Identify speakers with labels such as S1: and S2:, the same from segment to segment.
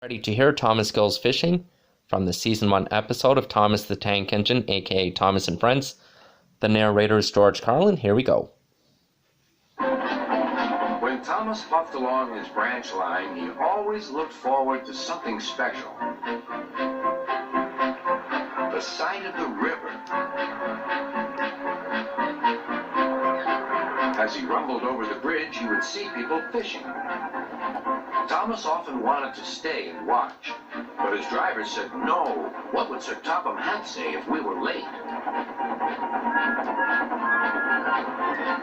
S1: Ready to hear Thomas Goes Fishing from the Season 1 episode of Thomas the Tank Engine, aka Thomas and Friends. The narrator is George Carlin. Here we go.
S2: When Thomas puffed along his branch line, he always looked forward to something special. The sight of the river. As he rumbled over the bridge, he would see people fishing. Thomas often wanted to stay and watch, but his driver said no. What would Sir Topham Hatt say if we were late?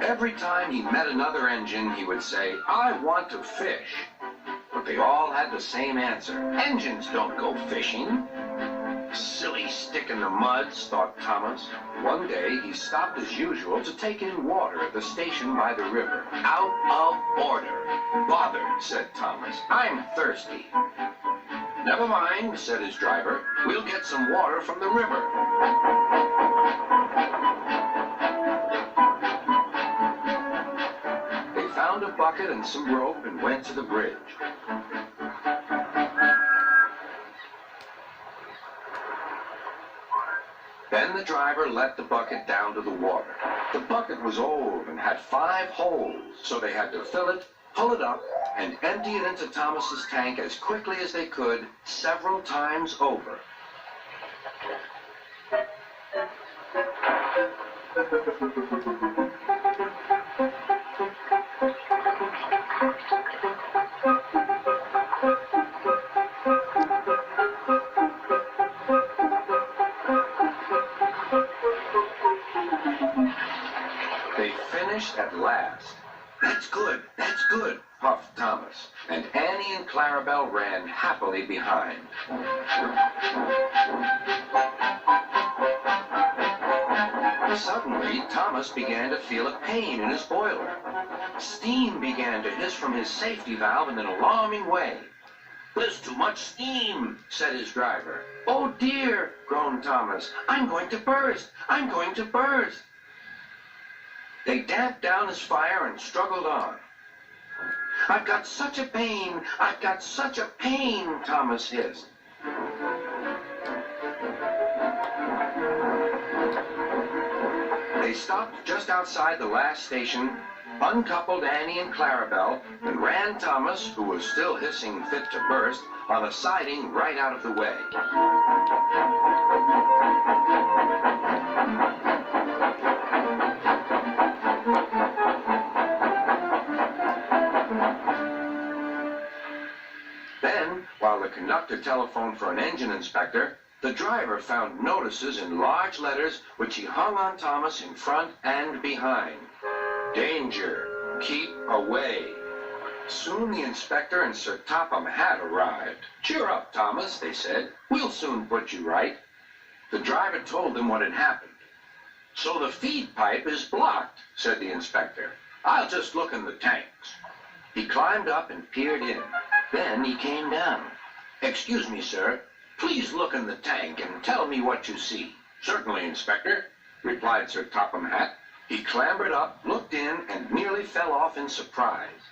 S2: Every time he met another engine, he would say, "I want to fish." But they all had the same answer. "Engines don't go fishing." Silly stick in the muds, thought Thomas. One day, he stopped as usual to take in water at the station by the river. "Out of order." "Bothered," said Thomas. "I'm thirsty." "Never mind," said his driver. "We'll get some water from the river." They found a bucket and some rope and went to the bridge. Then the driver let the bucket down to the water. The bucket was old and had 5 holes, so they had to fill it, pull it up, and empty it into Thomas's tank as quickly as they could, several times over. They finished at last. "That's good, that's good," puffed Thomas, and Annie and Clarabelle ran happily behind. Suddenly, Thomas began to feel a pain in his boiler. Steam began to hiss from his safety valve in an alarming way. "There's too much steam," said his driver. "Oh dear," groaned Thomas. "I'm going to burst! I'm going to burst!" They damped down his fire and struggled on. "I've got such a pain! I've got such a pain!" Thomas hissed. They stopped just outside the last station, uncoupled Annie and Clarabelle, and ran Thomas, who was still hissing fit to burst, on a siding right out of the way. Then, while the conductor telephoned for an engine inspector, the driver found notices in large letters which he hung on Thomas in front and behind. "Danger! Keep away!" Soon the inspector and Sir Topham Hatt arrived. "Cheer up, Thomas," they said. "We'll soon put you right." The driver told them what had happened. "So the feed pipe is blocked," said the inspector. "I'll just look in the tanks." He climbed up and peered in. Then he came down. "Excuse me, sir. Please look in the tank and tell me what you see." "Certainly, Inspector," replied Sir Topham Hatt. He clambered up, looked in, and nearly fell off in surprise.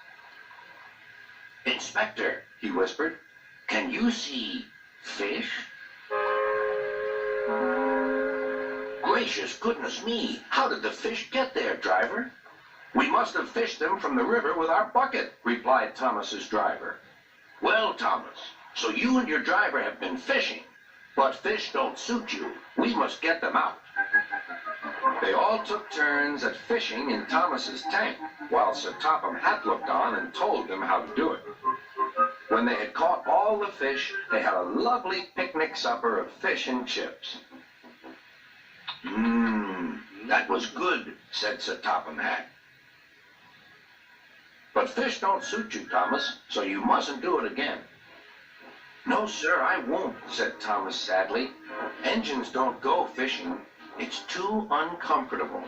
S2: "Inspector," he whispered, "can you see fish?" "Gracious goodness me! How did the fish get there, driver?" "We must have fished them from the river with our bucket," replied Thomas's driver. "Well, Thomas, so you and your driver have been fishing, but fish don't suit you. We must get them out." They all took turns at fishing in Thomas's tank, while Sir Topham Hatt looked on and told them how to do it. When they had caught all the fish, they had a lovely picnic supper of fish and chips. That was good," said Sir Topham Hatt. "But fish don't suit you, Thomas, so you mustn't do it again." "No, sir, I won't," said Thomas sadly. "Engines don't go fishing. It's too uncomfortable."